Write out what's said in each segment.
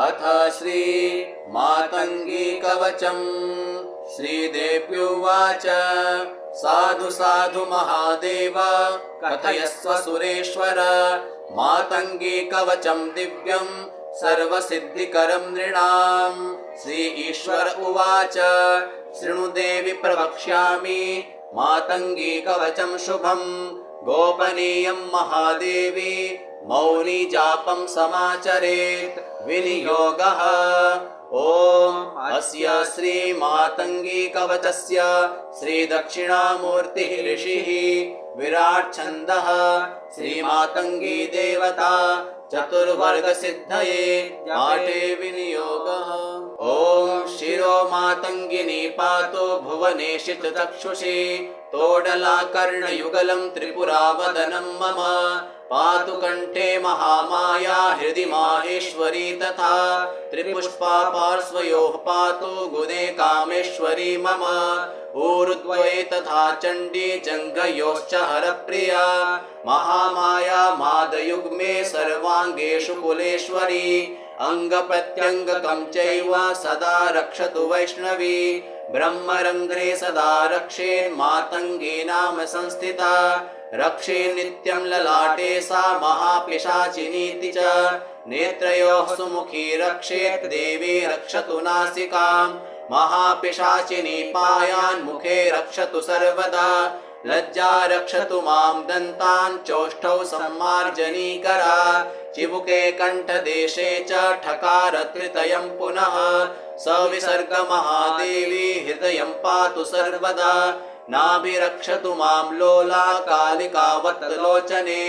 अथ श्री मातंगी कवचम्। श्रीदेव्युवाच साधु साधु महादेव कथयस्व सुरेश्वर मातंगी कवचम् दिव्यम् सर्वसिद्धिकरम् नृणाम्। श्री ईश्वर उवाच शृणु देवि प्रवक्ष्यामि मातंगी कवचम् शुभम् गोपनीयम् महादेवी मौनी जापं समाचरेत् विनियोगः। ओम अस्य श्री मातंगी कवचस्य श्री दक्षिणामूर्तिः ऋषिः विराट छन्दः श्री मातंगी देवता चतुर्वर्ग सिद्धये पाठे विनियोगः। ओम शिरो मातंगिनी पातो भुवनेषु चक्षुषी तोडला कर्णयुगलं त्रिपुरा वदनं मम पातु कंठे महामाया हृदि माहेश्वरी तथा त्रिपुष्पा पार्श्वयोः पातु गुदे कामेश्वरी मम ऊर्ध्वे तथा चण्डी जङ्घयोश्च हरप्रिया महामाया मादयुग्मे सर्वाङ्गेषु कुलेश्वरी अङ्गप्रत्यङ्गकं चैव सदा रक्षतु वैष्णवी ब्रह्मरन्ध्रे सदा रक्षेन् मातङ्गी नाम संस्थिता रक्षे नित्यं ललाटे सा महापिशाचिनीति च नेत्रयोः सुमुखी रक्षेत् देवी रक्षतु नासिकां महापिशाचिनी पायान् मुखे रक्षतु सर्वदा लज्जा रक्षतु मां दन्तान् चोष्ठौ सम्मार्जनीकरा चिबुके कण्ठदेशे च ठकार तृतीयं पुनः सविसर्ग महादेवी हृदयं पातु सर्वदा नाभिरक्षतु मां लोला कालिकावत् लोचने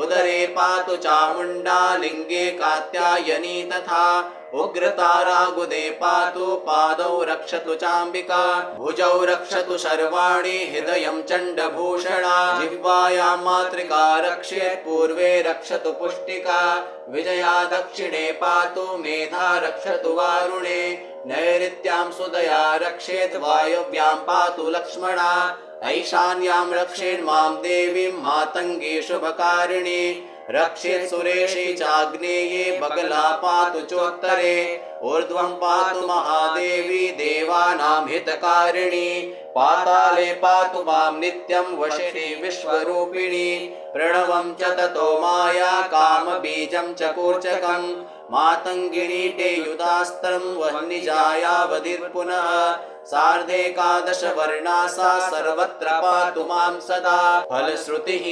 उदरे पातु चामुण्डा लिङ्गे कात्यायनी तथा उग्रतारा गुदे पातु पादौ रक्षतु चाम्बिका भुजौ रक्षतु शर्वाणि हृदयं चण्डभूषणा जिह्वायां मातृका रक्षेत् पूर्वे रक्षतु पुष्टिका विजया दक्षिणे पातु मेधा रक्षतु वारुणे नैऋत्यां सुदया रक्षेत् वायव्यां पातु लक्ष्मणा ऐशान्यां रक्षेन् मां देवीं मातङ्गी शुभकारिणी रक्षेत् सुरेशी चाग्नेये बगला पातु चोत्तरे ऊर्ध्वं पातु महादेवी देवानां हितकारिणी पाताले पातु मां नित्यं वशिनी विश्वरूपिणी प्रणवं च ततो माया कामबीजं च कूर्चकम् मातङ्गिनी टेयुतास्त्रं वह्निजायावधिर्पुनः सार्धेकादश वर्णा सा सर्वत्र पातु मां सदा फलश्रुतिः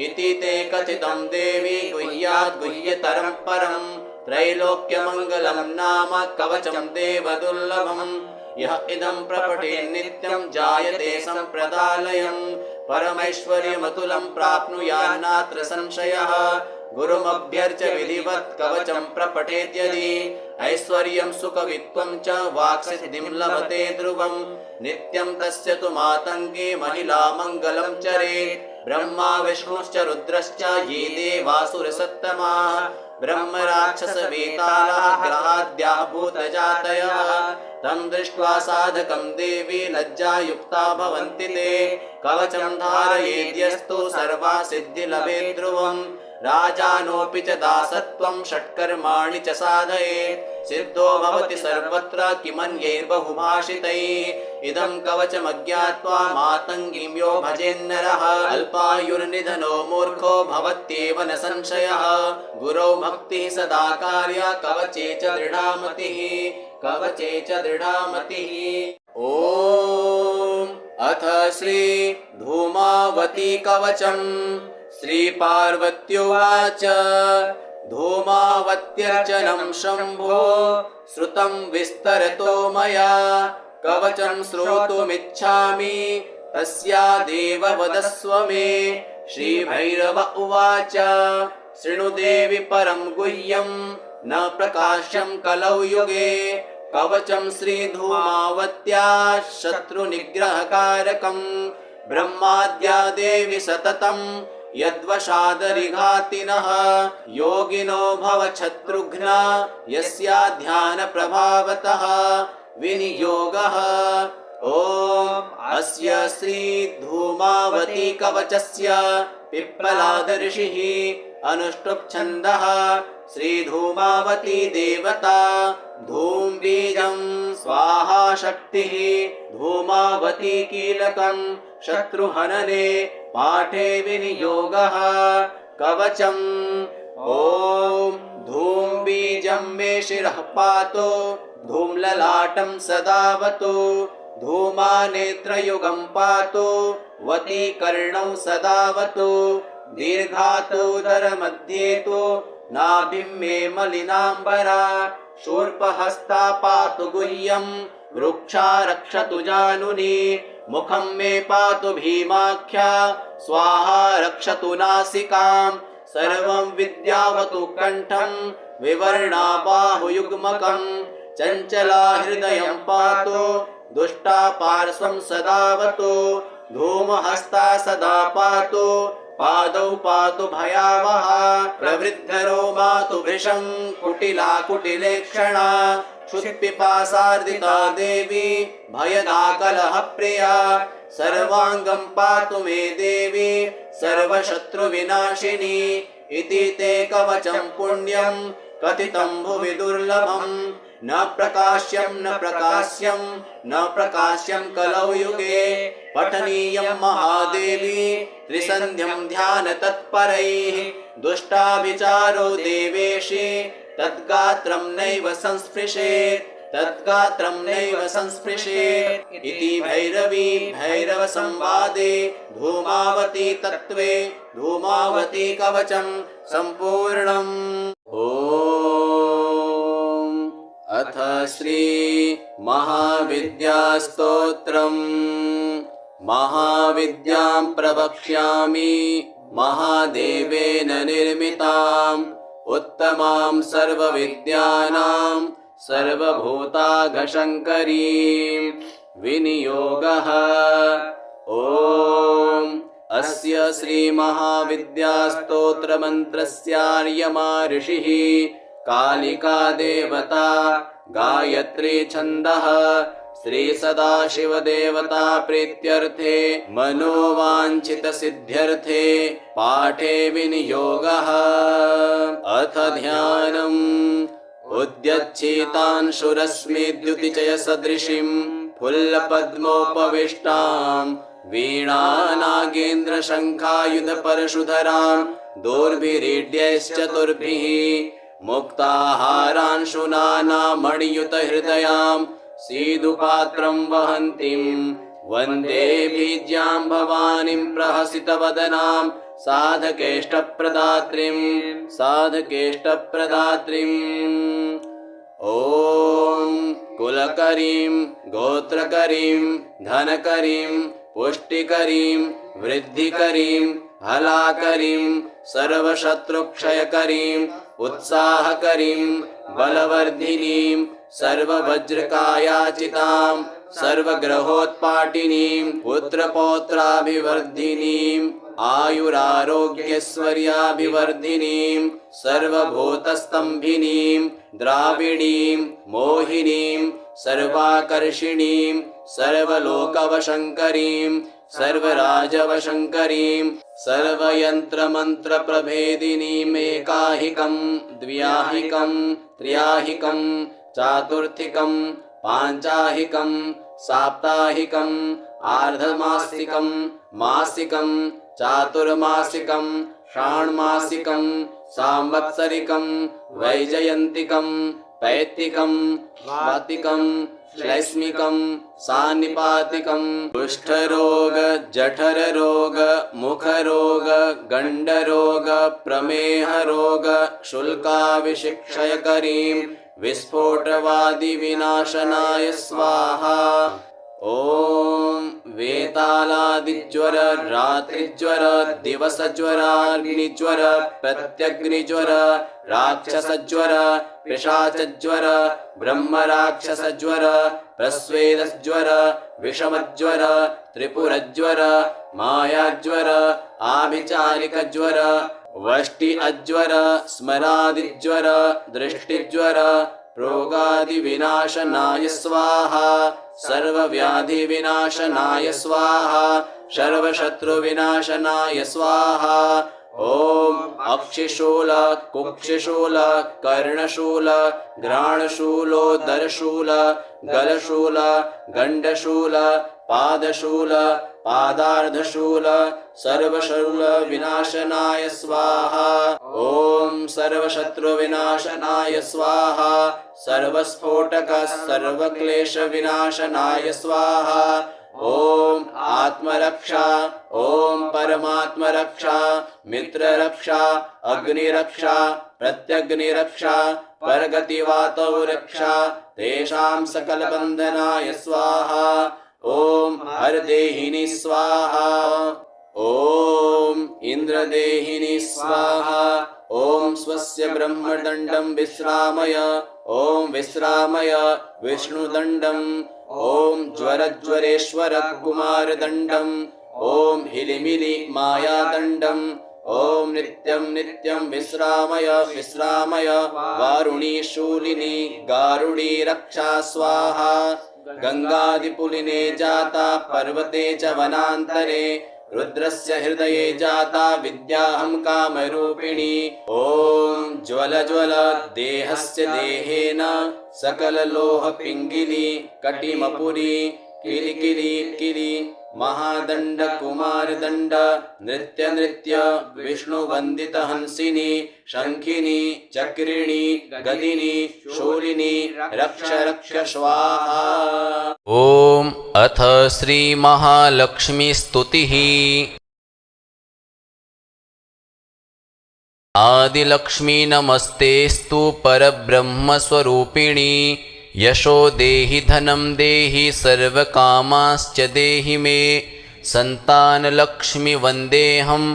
इति ते कथितं देवी गुह्यात् गुह्यतरं परं त्रैलोक्यमङ्गलं नाम कवचं देवदुर्लभम् यः इदं प्रपठे नित्यं जायते सम्प्रदालयं परमैश्वर्यमतुलं प्राप्नुयान्नात्र संशयः गुरुमभ्यर्च्य विधिवत् कवचं प्रपठेत् यदि ऐश्वर्यं सुखवित्वं च वाक्सिद्धिं लभते ध्रुवं नित्यं तस्य तु मातङ्गी महिला मङ्गलं चरेत् ब्रह्मा विष्णुश्च रुद्रश्च ये देवासुरसत्तमाः ब्रह्म राक्षस वेतालाः ग्रहाद्याः भूतजातयः तं दृष्ट्वा साधकं देवी लज्जायुक्ता भवन्ति ते कवचं धारयेद्यस्तु सर्वा सिद्धि लभेत् ध्रुवम् राजानोऽपि च दासत्वं षट्कर्माणि च साधयेत् सिद्धो भवति सर्वत्र किमन्यैर्बहुभाषितैः इदं कवचमज्ञात्वा मातङ्गीं यो भजेन्नरः अल्पायुर्निधनो मूर्खो भवत्येव न संशयः गुरौ भक्तिः सदा कार्या कवचे च दृढामतिः कवचे च दृढामतिः। ओम अथ श्री धूमावती कवचम्। श्री पार्वत्युवाच धूमावत्यर्चनं शम्भो श्रुतं विस्तरतो मया कवचं श्रोतुमिच्छामि तस्यादेव वदस्व मे। श्रीभैरव उवाच शृणु देवि परं गुह्यं न प्रकाश्यं कलौ युगे कवचं श्रीधूमावत्याः शत्रुनिग्रहकारकं ब्रह्माद्या देवी सततं यद्वशादरिघातिनः योगिनो भवच्छत्रुघ्ना यस्या ध्यानप्रभावतः विनियोगः। ओम अस्य श्री धूमावती कवचस्य पिप्पलाद ऋषिः अनुष्टुप् छन्दः श्रीधूमावती देवता धूम्बीजं स्वाहा शक्तिः धूमावती कीलकं शत्रुहनने पाठे विनियोगः कवचम् ॐ धूम्बीजं मे शिरः पातु धूम्ललाटं सदावतु धूमानेत्रयुगं पातु वती कर्णौ सदावतु दीर्घातोदरमध्ये तु नाभिं मे मलिनाम्बरा शूर्पहस्ता पातु गुह्यं वृक्षा रक्षतु जानुनी मुखं मे पातु भीमाख्या स्वाहा रक्षतु नासिकां सर्वं विद्यावतु कण्ठं विवर्णा बाहुयुग्मकं चञ्चला हृदयं पातु दुष्टा पार्श्वं सदावतु धूमहस्ता सदा पातु पादौ पातु भयावहा प्रवृद्धरो मातु भृशं कुटिला कुटिलेक्षणा क्षुत्पिपासार्दिता देवी भयदा कलहप्रिया सर्वाङ्गं पातु मे देवी सर्वशत्रुविनाशिनी इति ते कवचं पुण्यं कथितं भुवि दुर्लभं न प्रकाश्यं न प्रकाश्यं न प्रकाश्यं कलौ युगे पठनीयं महादेवी त्रिसन्ध्यं ध्यान तत्परैः दुष्टाभिचारो देवेशि तद्गात्रं नैव संस्पृशेत् तद्गात्रं नैव संस्पृशेत् इति भैरवी भैरव संवादे धूमावती तत्त्वे धूमावती कवचं सम्पूर्णम्। अथ श्री महाविद्यास्तोत्रम् महाविद्यां प्रवक्ष्यामि महादेवेन निर्मिताम् उत्तमां सर्वविद्यानां सर्वभूताघशङ्करीं विनियोगः ॐ अस्य श्रीमहाविद्यास्तोत्रमन्त्रस्यार्यमा ऋषिः कालिका देवता गायत्री छन्दः श्री सदाशिवदेवता प्रीत्यर्थे मनोवाञ्छितसिद्ध्यर्थे पाठे विनियोगः। अथ ध्यानम् उद्यच्छितांशुरश्मिद्युतिचयसदृशीं फुल्लपद्मोपविष्टां वीणानागेन्द्रशङ्खायुधपरशुधरां दोर्भिरीड्यैश्चतुर्भिः मुक्ताहारांशुनानामणियुतहृदयां सीदुपात्रं वहन्तीं वन्दे बीज्यां भवानीं प्रहसितवदनां साधकेष्टप्रदात्रीं ॐ कुलकरीं गोत्रकरीं धनकरीं पुष्टिकरीं वृद्धिकरीं हलाकरीं सर्वशत्रुक्षयकरीं उत्साहकरीं बलवर्धिनीं सर्ववज्रकायाचितां सर्वग्रहोत्पाटिनीं पुत्रपौत्राभिवर्धिनीं आयुरारोग्यैश्वर्याभिवर्धिनीं सर्वभूतस्तम्भिनीं द्राविणीं मोहिनीं सर्वाकर्षिणीं सर्वलोकवशङ्करीं सर्वराजवशङ्करीं सर्वयन्त्रमन्त्रप्रभेदिनीमेकाहिकं द्व्याहिकं त्र्याहिकं चातुर्थिकं पाञ्चाहिकं साप्ताहिकं आर्धमासिकं मासिकं चातुर्मासिकं षाण्मासिकं सांवत्सरिकं वैजयन्तिकं पैत्तिकं वातिकं श्लैष्मिकं सान्निपातिकं कुष्ठरोग जठररोग मुखरोग गण्डरोग प्रमेहरोग शुल्काविशिक्षयकरीं विस्फोटवादिविनाशनाय स्वाहा। ॐ वेतालादिज्वर रात्रिज्वर दिवसज्वराग्निज्वर प्रत्यग्निज्वर राक्षसज्वर पिशाचज्वर ब्रह्मराक्षसज्वर प्रस्वेदज्वर विषमज्वर त्रिपुरज्वर मायाज्वर आभिचारिकज्वर वष्टि अज्वर स्मरादिज्वर दृष्टिज्वर रोगादिविनाशनाय स्वाहा सर्वव्याधिविनाशनाय स्वाहा सर्वशत्रुविनाशनाय स्वाहा ॐ अक्षिशूल कुक्षिशूल कर्णशूल घ्राणशूलोदरशूल गलशूल गण्डशूल पादशूल पादार्धशूल सर्वशूल विनाशनाय स्वाहा। ॐ सर्वशत्रुविनाशनाय स्वाहा। सर्वस्फोटक सर्वक्लेश विनाशनाय स्वाहा। ॐ आत्मरक्षा ॐ परमात्मरक्षा मित्ररक्षा अग्निरक्षा प्रत्यग्निरक्षा परगतिवातौ रक्षा तेषां सकलबन्धनाय स्वाहा। ॐ हरदेहिनी स्वाहा। ॐ इन्द्रदेहिनी स्वाहा। ॐ स्वस्य ब्रह्मदण्डं विश्रामय ॐ विश्रामय विष्णुदण्डम् ॐ ज्वरज्वरेश्वर कुमारदण्डम् ॐ हिलिमिलि मायादण्डम् ॐ नित्यं नित्यं विश्रामय विश्रामय वारुणी शूलिनी गारुडी रक्षा स्वाहा। गंगादिपुलिने जाता पर्वते च वनान्तरे रुद्रस्य हृदये जाता विद्याहं कामरूपिणी। ॐ ज्वल ज्वल देहस्य देहेन सकललोह पिङ्गिली कटिमपुरी किलिकिली किली महादण्ड कुमारदण्ड नृत्य नृत्य विष्णुवन्दित हंसिनी शङ्खिनी चक्रिणी गदिनी शूलिनी रक्ष रक्ष स्वाहा। ॐ अथ श्री महालक्ष्मी स्तुतिः। आदिलक्ष्मी नमस्तेस्तु परब्रह्मस्वरूपिणी। यशो देहि धनं देहि सर्वकामांश्च देहि मे। संतानलक्ष्मी वन्देऽहं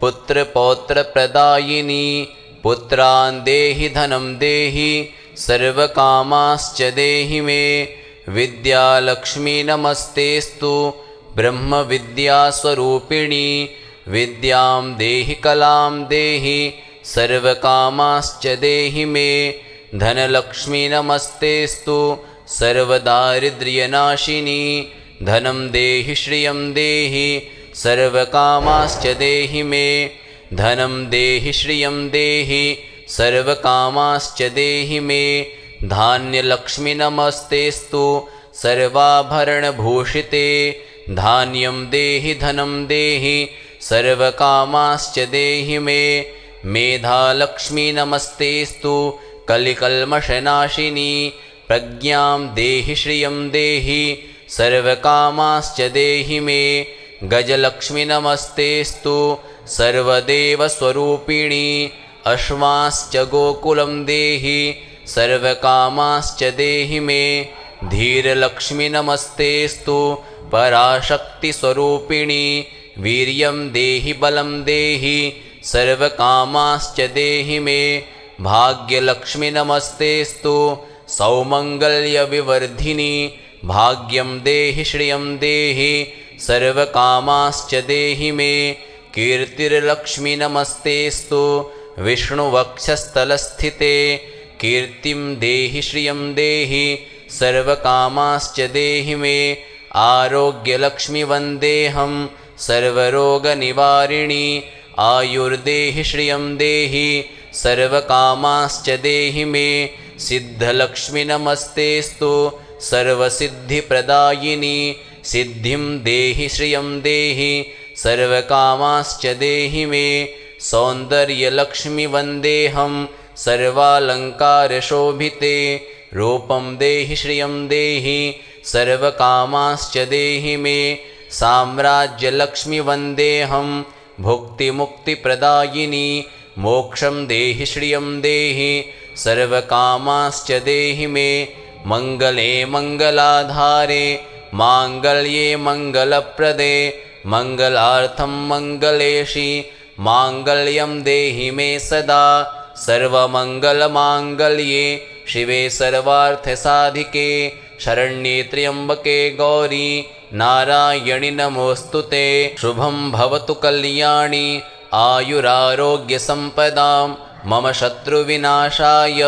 पुत्रपौत्रप्रदायिनी। पुत्रान् देहि धनं देहि सर्वकामांश्च देहि मे। विद्यालक्ष्मी नमस्तेस्तु ब्रह्मविद्यास्वरूपिणी। विद्यां देहि कलां देहि सर्वकामांश्च देहि मे। धनलक्ष्मी नमस्तेस्तु सर्वदारिद्र्यनाशिनी। धनं देहि श्रियं देहि सर्वकामांश्च देहि मे। धनं देहि श्रियं देहि सर्वकामांश्च देहि मे। धान्यलक्ष्मी नमस्तेस्तु सर्वाभरणभूषिते। धान्यं देहि धनं देहि सर्वकामांश्च देहि मे। मेधालक्ष्मी नमस्तेस्तु कलिकल्मषनाशिनी। प्रज्ञां देहि श्रियं देहि सर्वकामांश्च देहि मे। गजलक्ष्मी नमस्तेस्तु सर्वदेवस्वरूपिणी। अश्वांश्च गोकुलं देहि सर्वकामांश्च देहि मे। धीरलक्ष्मी नमस्तेस्तु पराशक्तिस्वरूपिणी। वीर्यं देहि बलं देहि सर्वकामांश्च देहि मे। भाग्यलक्ष्मी नमस्तेस्तु सौमङ्गल्यविवर्धिनी। भाग्यं देहि श्रियं देहि सर्वकामांश्च देहि मे। कीर्तिर्लक्ष्मी नमस्तेस्तु विष्णुवक्षस्थलस्थिते। कीर्तिं देहि श्रियं देहि सर्वकामांश्च देहि मे। आरोग्यलक्ष्मी वन्देऽहं सर्वरोगनिवारिणी। आयुर्देहि श्रियं देहि सर्वकामांश्च देहि मे। सिद्धलक्ष्मी नमस्तेस्तु सर्वसिद्धिप्रदायिनी। सिद्धिं देहि श्रियं देहि सर्वकामांश्च देहि मे। सौन्दर्यलक्ष्मी वन्देऽहं सर्वालङ्कारशोभिते। रूपं देहि श्रियं देहि सर्वकामांश्च देहि मे। साम्राज्यलक्ष्मी वन्देऽहं भुक्तिमुक्तिप्रदायिनी। मोक्षं देहि श्रियं देहि सर्वकामांश्च देहि मे। मङ्गले मङ्गलाधारे माङ्गल्ये मङ्गलप्रदे। मङ्गलार्थं मङ्गलेशि माङ्गल्यं देहि मे सदा। सर्वमङ्गलमाङ्गल्ये शिवे सर्वार्थसाधिके। शरण्ये त्र्यम्बके गौरी नारायणि नमोऽस्तुते। शुभं भवतु कल्याणी आयुरारोग्यसम्पदां। मम शत्रुविनाशाय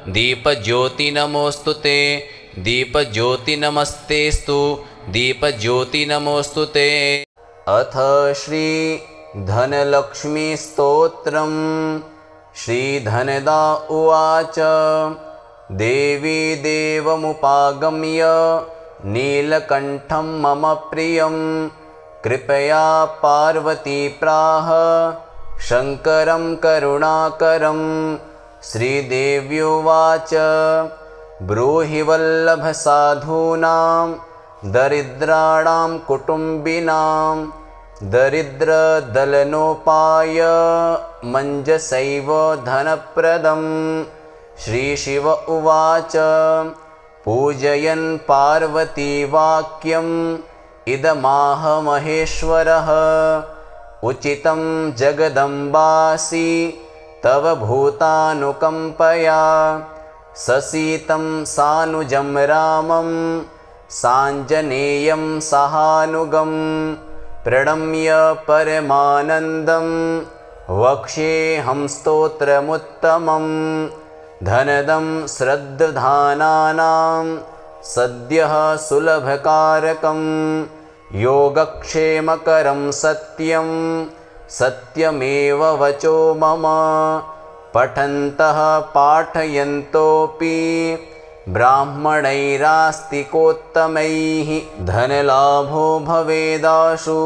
दीपज्योति नमोऽस्तुते। दीपज्योति नमस्तेस्तु दीपज्योति नमोऽस्तुते। अथ श्री धनलक्ष्मीस्तोत्रम्। श्रीधनदा उवाच देवी देवमुपागम्य नीलकण्ठं मम प्रियं कृपया पार्वती प्राह शङ्करं करुणाकरं। श्रीदेव्युवाच ब्रूहि वल्लभसाधूनां दरिद्राणां कुटुम्बिनां दरिद्रदलनोपाय मञ्जसैव धनप्रदम्। श्रीशिव उवाच पूजयन् पार्वती वाक्यम् इदमाह महेश्वरः उचितं जगदम्बासि तव भूतानुकम्पया। ससीतं सानुजं रामं साञ्जनेयं सहानुगं प्रणम्य परमानन्दं वक्ष्येऽहं स्तोत्रमुत्तमम्। धनदं श्रद्धानानां सद्यः सुलभकारकं योगक्षेमकरं सत्यं सत्यमेव वचो मम। पठन्तः पाठयन्तोऽपि ब्राह्मणैरास्तिकोत्तमैः धनलाभो भवेदाशु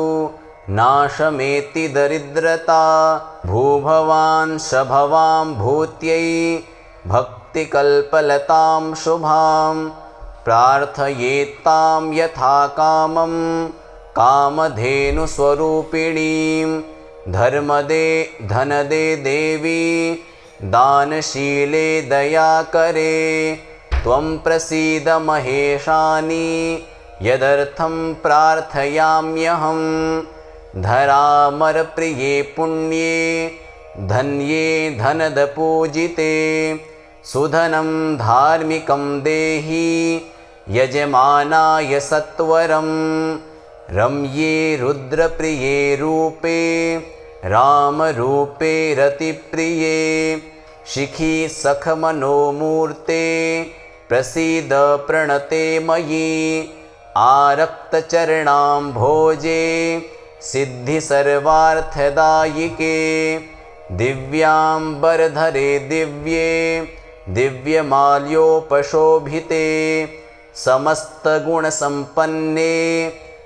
नाशमेति दरिद्रता। भूभवान् शभवां भूत्यै भक्तिकल्पलतां शुभां प्रार्थयेत्तां यथा कामं कामधेनुस्वरूपिणीं। धर्मदे धनदे देवी दानशीले दयाकरे त्वं प्रसीद महेशानि यदर्थं प्रार्थयाम्यहं। धरामरप्रिये पुण्ये धन्ये धनदपूजिते सुधनं धार्मिकं देहि यजमानाय सत्वरं। रम्ये रुद्रप्रिये रूपे रामरूपे रतिप्रिये शिखी सखमनोमूर्ते प्रसीद प्रणते मयि। आरक्तचरणाम्भोजे सिद्धि सर्वार्थदायिके दिव्याम्बरधरे दिव्ये दिव्यमाल्योपशोभिते समस्तगुणसम्पन्ने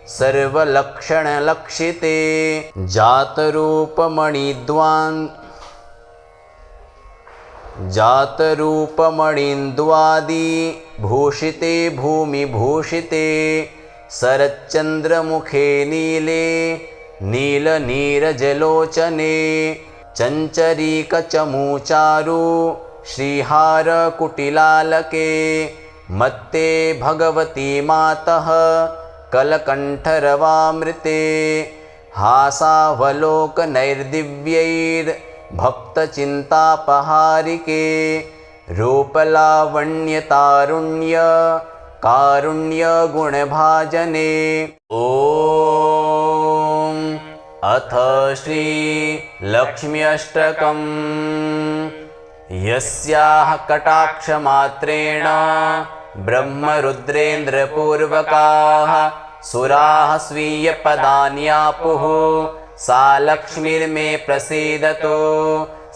सर्वलक्षणलक्षिते जातरूपमणिन्द्वादि भूषिते भूमिभूषिते शरच्चन्द्रमुखे नीले नीलनीरजलोचने चञ्चरीकचमूचारु श्रीहारकुटिलालके मत्ते भगवती मातः कलकण्ठरवामृते हासावलोकनैर्दिव्यैर्भक्तचिन्तापहारिके रूपलावण्यतारुण्य कारुण्यगुणभाजने। ॐ अथ श्रीलक्ष्म्यष्टकम्। यस्याः कटाक्षमात्रेण ब्रह्मरुद्रेन्द्रपूर्वकाः सुराः स्वीयपदान्यापुः सा लक्ष्मीर्मे प्रसीदतु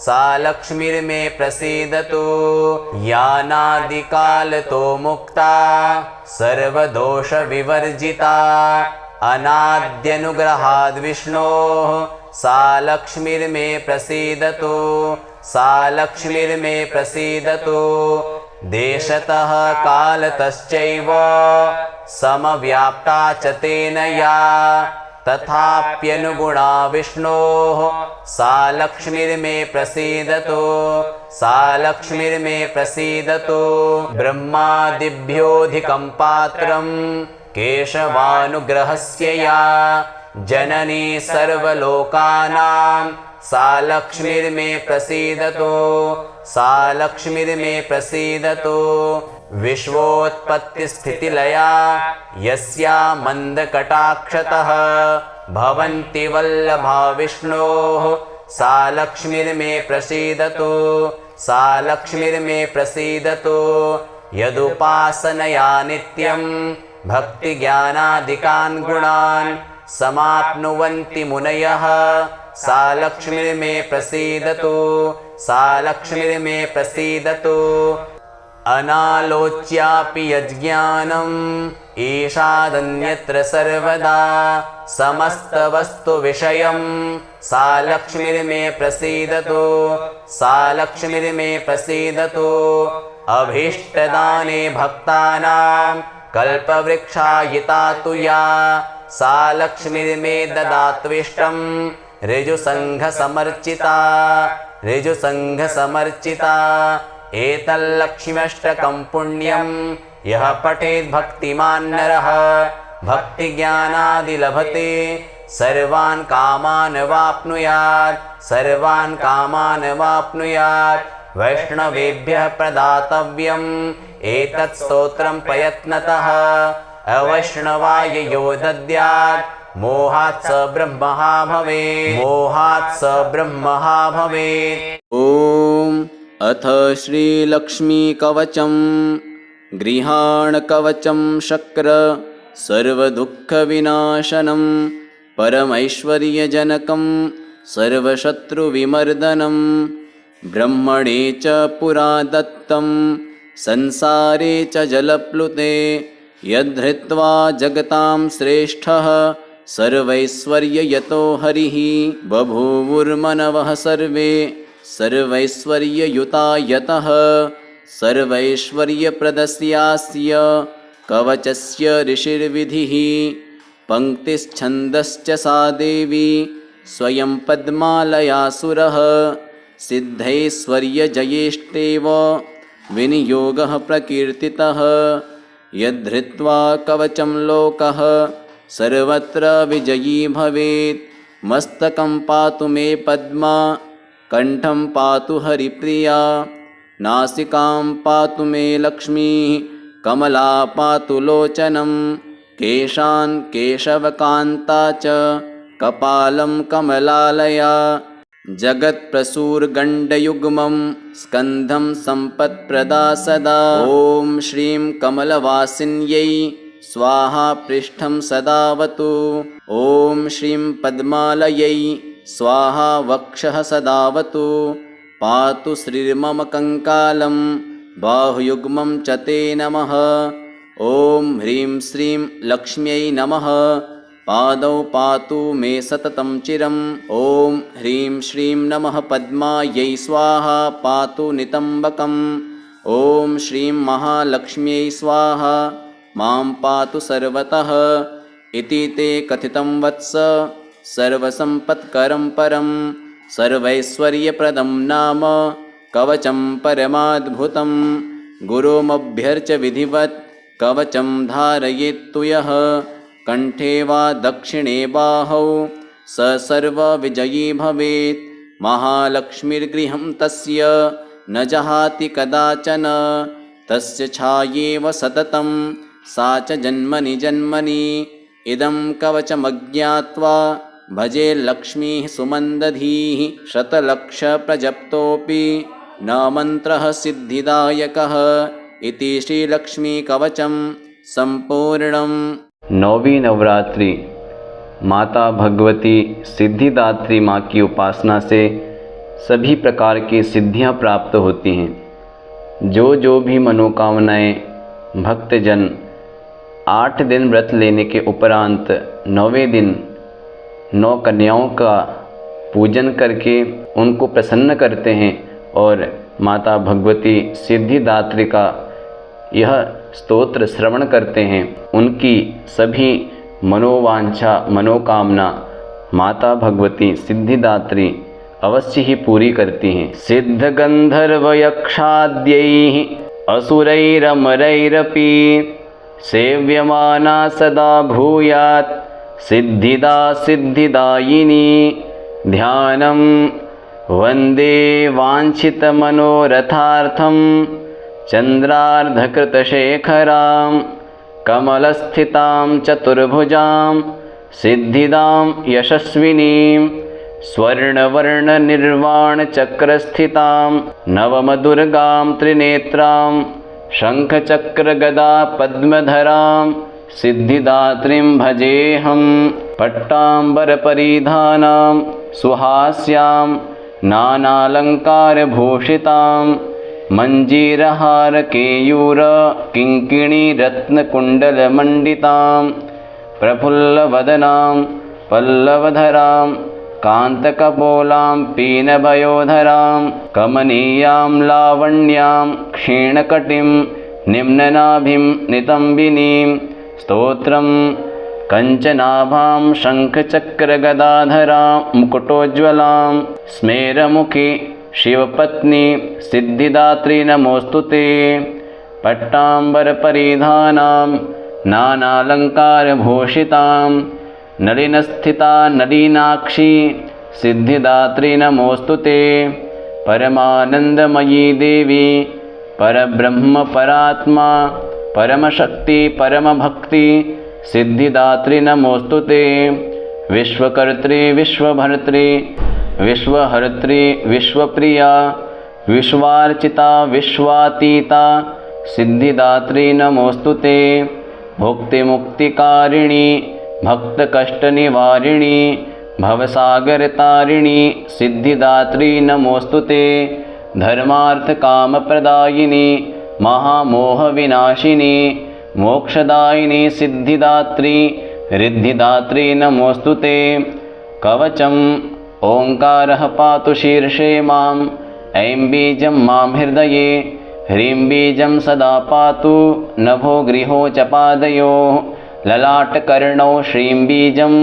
सा लक्ष्मीर्मे प्रसीदतु। यानादिकालतो मुक्ता सर्वदोषविवर्जिता अनाद्यनुग्रहाद्विष्णोः सा लक्ष्मीर्मे प्रसीदतु सा लक्ष्मीर्मे प्रसीदतु। देशतः कालतश्चैव समव्याप्ता च तेन या तथाप्यनुगुणा विष्णोः सा लक्ष्मीर्मे प्रसीदतु सा लक्ष्मीर्मे प्रसीदतु। ब्रह्मादिभ्योऽधिकं पात्रं केशवानुग्रहस्य या जननी सर्वलोकानां सा लक्ष्मीर्मे प्रसीदतु सा लक्ष्मीर्मे प्रसीदतु। विश्वोत्पत्तिस्थितिलया यस्या मन्दकटाक्षतः भवन्ति वल्लभा विष्णोः सा लक्ष्मीर्मे प्रसीदतु सा लक्ष्मीर्मे प्रसीदतु। यदुपासनया नित्यं भक्तिज्ञानादिकान् गुणान् समाप्नुवन्ति मुनयः सा लक्ष्मीर्मे प्रसीदतु सा लक्ष्मीर्मे प्रसीदतु अनालोच्यापि यज्ञानम् ईशादन्यत्र सर्वदा समस्तवस्तुविषयं सा लक्ष्मीर्मे प्रसीदतु सा लक्ष्मीर्मे प्रसीदतु अभीष्टदाने भक्तानां कल्पवृक्षायिता तु या सा लक्ष्मीर्मे ददात्विष्टं ऋजुसङ्घसमर्चिता ऋजुसङ्घसमर्चिता एतल्लक्ष्म्यष्टकं पुण्यं यः पठेत् भक्तिमान् नरः भक्तिज्ञानादि लभते सर्वान् कामान् वाप्नुयात् सर्वान् कामान् वाप्नुयात् वैष्णवेभ्यः प्रदातव्यम् एतत् स्तोत्रं प्रयत्नतः अवैष्णवाय यो दद्यात् मोहात् स ब्रह्मः भवेत् मोहात् स ब्रह्मः भवेत्। ॐ अथ श्रीलक्ष्मीकवचं गृहाणकवचं शक्र सर्वदुःखविनाशनं परमैश्वर्यजनकं सर्वशत्रुविमर्दनं ब्रह्मणे च पुरा दत्तं संसारे च जलप्लुते यद्धृत्वा जगतां श्रेष्ठः सर्वैश्वर्ययतो हरिः बभूवुर्मनवः सर्वे सर्वैश्वर्ययुता यतः सर्वैश्वर्यप्रदस्यास्य कवचस्य ऋषिर्विधिः पङ्क्तिश्छन्दश्च सा देवी स्वयं पद्मालयासुरः सिद्धैश्वर्यजयेष्टेव विनियोगः प्रकीर्तितः यद्धृत्वा कवचं लोकः सर्वत्र विजयी भवेत् मस्तकं पातु मे पद्मा कंठं पातु हरिप्रिया नासिकां पातु मे लक्ष्मीः कमला पातु लोचनं केशान् केशवकान्ता च कपालं कमलालया जगत्प्रसूरगण्डयुग्मं स्कन्धं सम्पत्प्रदा सदा ॐ श्रीं कमलवासिन्यै स्वाहा पृष्ठं सदावतु ॐ श्रीं पद्मालयै स्वाहा वक्षः सदावतु पातु श्रीर्मम कंकालं बाहुयुग्मं च ते नमः ॐ ह्रीं श्रीं लक्ष्म्यै नमः पादौ पातु मे सततं चिरम् ॐ ह्रीं श्रीं नमः पद्मायै स्वाहा पातु नितम्बकम् ॐ श्रीं महालक्ष्म्यै स्वाहा मां पातु सर्वतः इति ते कथितं वत्स सर्वसम्पत्करं परं सर्वैश्वर्यप्रदं नाम कवचं परमाद्भुतं गुरुमभ्यर्च्य विधिवत् कवचं धारयेत्तु यः कंठे वा दक्षिणे बाहौ स सर्वविजयी भवेत् महालक्ष्मीर्गृहं तस्य न जहाति कदाचन तस्य छायेव सततं सा च जन्मनि जन्मनि इदं कवचमज्ञात्वा भजे लक्ष्मीः सुमन्दधीः शतलक्षप्रजप्तोऽपि न मन्त्रः सिद्धिदायकः इति श्रीलक्ष्मीकवचं संपूर्णम्। नौवीं नवरात्रि माता भगवती सिद्धिदात्री माँ की उपासना से सभी प्रकार की सिद्धियाँ प्राप्त होती हैं। जो भी मनोकामनाएं भक्तजन 8 दिन व्रत लेने के उपरांत 9वें दिन 9 कन्याओं का पूजन करके उनको प्रसन्न करते हैं और माता भगवती सिद्धिदात्री का यह स्तोत्र श्रवण करते हैं, उनकी सभी मनोवांछा मनोकामना माता भगवती सिद्धिदात्री अवश्य ही पूरी करती हैं। सिद्धगंधर्वयक्षाद्यैः असुरैरमरैरपि सेव्यमाना सदा भूयात् सिद्धिदा सिद्धिदायिनी ध्यानं वन्दे वाञ्छितमनोरथार्थं चन्द्रार्धकृतशेखरां कमलस्थितां चतुर्भुजां सिद्धिदां यशस्विनीं स्वर्णवर्णनिर्वाणचक्रस्थितां नवमदुर्गां त्रिनेत्रां शङ्खचक्रगदा पद्मधरां सिद्धिदात्रीं भजेऽहं पट्टाम्बरपरिधानां सुहास्यां नानालङ्कारभूषितां मञ्जीरहारकेयूरकिङ्किणीरत्नकुण्डलमण्डितां प्रफुल्लवदनां पल्लवधरां कान्तकपोलां पीनभयोधरां कमनीयां लावण्यां क्षीणकटिं निम्ननाभिं नितम्बिनीं स्तोत्रं कञ्चनाभां शङ्खचक्रगदाधरां मुकुटोज्ज्वलां स्मेरमुखी शिवपत्नी सिद्धिदात्री नमोऽस्तु ते। पट्टाम्बरपरिधानां नानालङ्कारभूषितां नलिनस्थिता नलिनाक्षी सिद्धिदात्री नमोऽस्तु ते। परमानन्दमयी देवी परब्रह्म परात्मा परमशक्ति परमभक्ति सिद्धिदात्री नमोऽस्तु ते। विश्वकर्त्री विश्वभर्त्री विश्वहर्त्री विश्वप्रिया विश्वार्चिता विश्वातीता सिद्धिदात्री नमोऽस्तु ते। भुक्तिमुक्तिकारिणी भक्तकष्टनिवारिणी भवसागरतारिणी सिद्धिदात्री नमोऽस्तु ते। धर्मार्थकामप्रदायिनी महामोहविनाशिनी मोक्षदायिनी सिद्धिदात्री रिद्धिदात्री नमोऽस्तु ते। कवचम् ओङ्कारः पातु शीर्षे माम् ऐं बीजं मां हृदये ह्रीं बीजं सदा पातु नभो गृहो च पादयोः ललाटकर्णौ श्रीं बीजं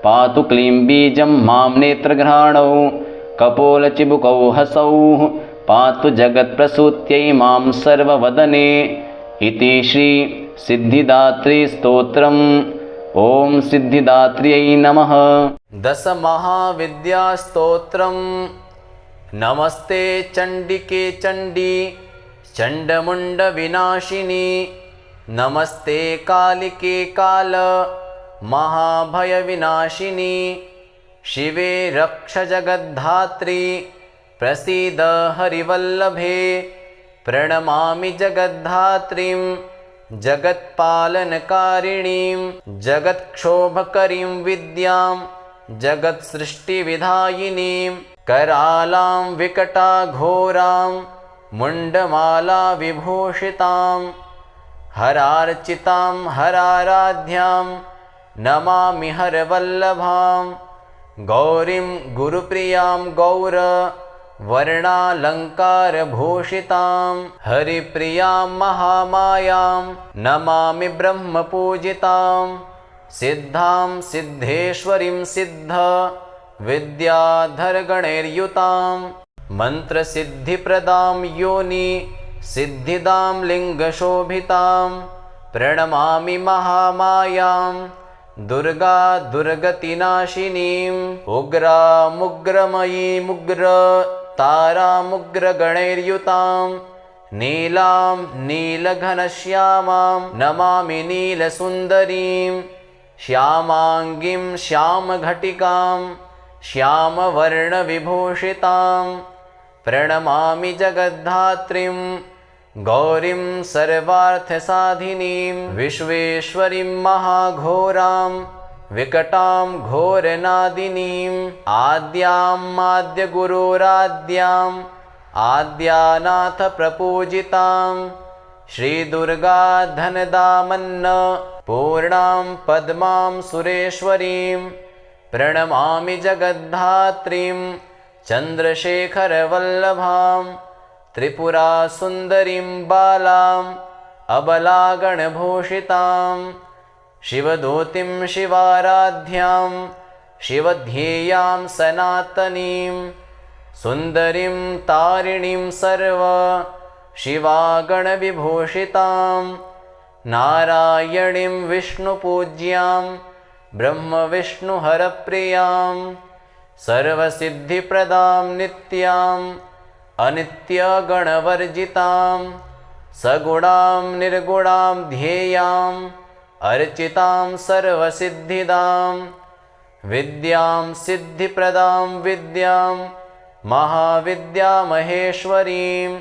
पातु क्लीं बीजं मां नेत्रघ्राणौ कपोलचिबुकौ हसौः पातु जगत्प्रसूत्यै मां सर्ववदने। इति श्री सिद्धिदात्री स्तोत्रम्। ओम सिद्धिदात्र्यै नमः। दशमहाविद्यास्तोत्रम्। नमस्ते चण्डिके चण्डी चण्डमुण्डविनाशिनी नमस्ते कालिके काल महाभयविनाशिनी शिवे रक्ष जगद्धात्री प्रसीद हरिवल्लभे प्रणमामि जगद्धात्रीं जगत्पालनकारिणीं जगत्क्षोभकरीं विद्यां जगत्सृष्टिविधायिनीं करालां विकटाघोरां मुण्डमाला विभूषितां हरार्चितां हराराध्यां नमामि हरवल्लभां गौरीं गुरुप्रियां गौर वर्णालङ्कारभूषितां हरिप्रियां महामायां नमामि ब्रह्मपूजितां सिद्धां सिद्धेश्वरीं सिद्ध विद्याधरगणैर्युतां मन्त्रसिद्धिप्रदां योनि सिद्धिदां लिङ्गशोभितां प्रणमामि महामायां दुर्गा दुर्गतिनाशिनीम् उग्रामुग्रमयीमुग्र तारामुग्रगणैर्युतां नीलां नीलघनश्यामां नमामि नीलसुन्दरीं श्यामाङ्गीं श्यामघटिकां श्यामवर्णविभूषितां प्रणमामि जगद्धात्रीं गौरीं सर्वार्थसाधिनीं विश्वेश्वरीं महाघोरां विकटां घोरनादिनीं आद्यां आद्यानाथप्रपूजितां श्रीदुर्गा धनदामन्न पूर्णां पद्मां सुरेश्वरीं प्रणमामि जगद्धात्रीं चन्द्रशेखरवल्लभां त्रिपुरासुन्दरीं बालां अबलागणभूषितां शिवदूतीं शिवाराध्यां शिवध्येयां सनातनीं सुन्दरीं तारिणीं सर्व शिवागणविभूषितां नारायणीं विष्णुपूज्यां ब्रह्मविष्णुहरप्रियां सर्वसिद्धिप्रदां नित्यां अनित्यगणवर्जितां सगुणां निर्गुणां ध्येयां अर्चितां सर्वसिद्धिदां विद्यां सिद्धिप्रदां विद्यां महाविद्यामहेश्वरीं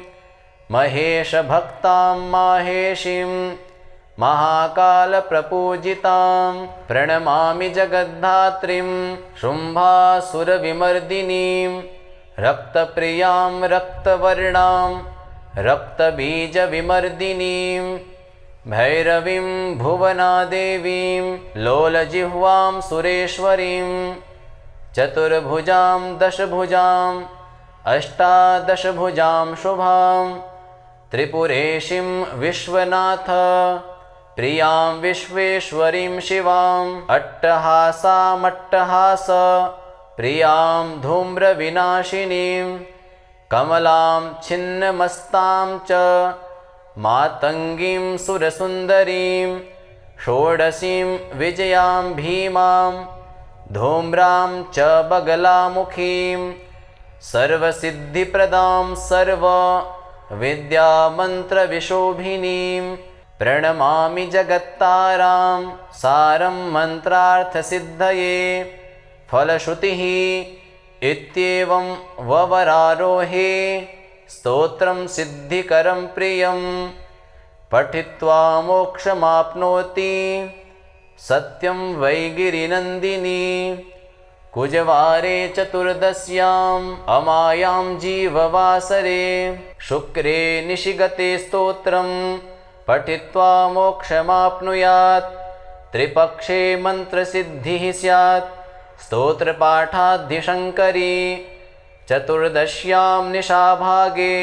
महेशभक्तां माहेशीं महाकालप्रपूजितां प्रणमामि जगद्धात्रीं शुम्भासुरविमर्दिनीं रक्तप्रियां रक्तवर्णां रक्तबीजविमर्दिनीं भैरवीं भुवनादेवीं लोलजिह्वां सुरेश्वरीं चतुर्भुजां दशभुजां अष्टादशभुजां शुभां त्रिपुरेशीं विश्वनाथ प्रियां विश्वेश्वरीं शिवां अट्टहासामट्टहास प्रियां धूम्रविनाशिनीं कमलां छिन्नमस्तां च मातङ्गीं सुरसुन्दरीं षोडशीं विजयां भीमां धूम्रां च बगलामुखीं सर्वसिद्धिप्रदां सर्वविद्यामन्त्रविशोभिनीं प्रणमामि जगत्तारां सारं मन्त्रार्थसिद्धये फलश्रुतिः इत्येवं ववरारोहे स्तोत्रं सिद्धिकरं प्रियं पठित्वा मोक्षमाप्नोति सत्यं वै गिरिनन्दिनी कुजवारे चतुर्दश्याम् अमायां जीववासरे शुक्रे निशिगते स्तोत्रं पठित्वा मोक्षमाप्नुयात् त्रिपक्षे मन्त्रसिद्धिः स्यात् स्तोत्रपाठाद्धिशङ्करी चतुर्दश्यां निशाभागे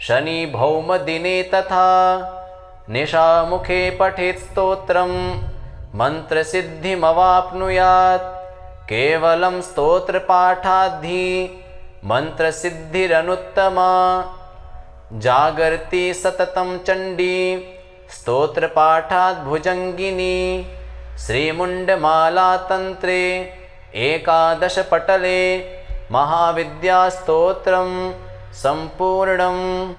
शनिभौमदिने तथा निशामुखे पठेत् स्तोत्रं मन्त्रसिद्धिमवाप्नुयात् केवलं स्तोत्रपाठाद्धि मन्त्रसिद्धिरनुत्तमा जागर्ति सततं चण्डी स्तोत्रपाठात् भुजङ्गिनी श्रीमुण्डमालातन्त्रे एकादशपटले महाविद्यास्तोत्रं सम्पूर्णम्।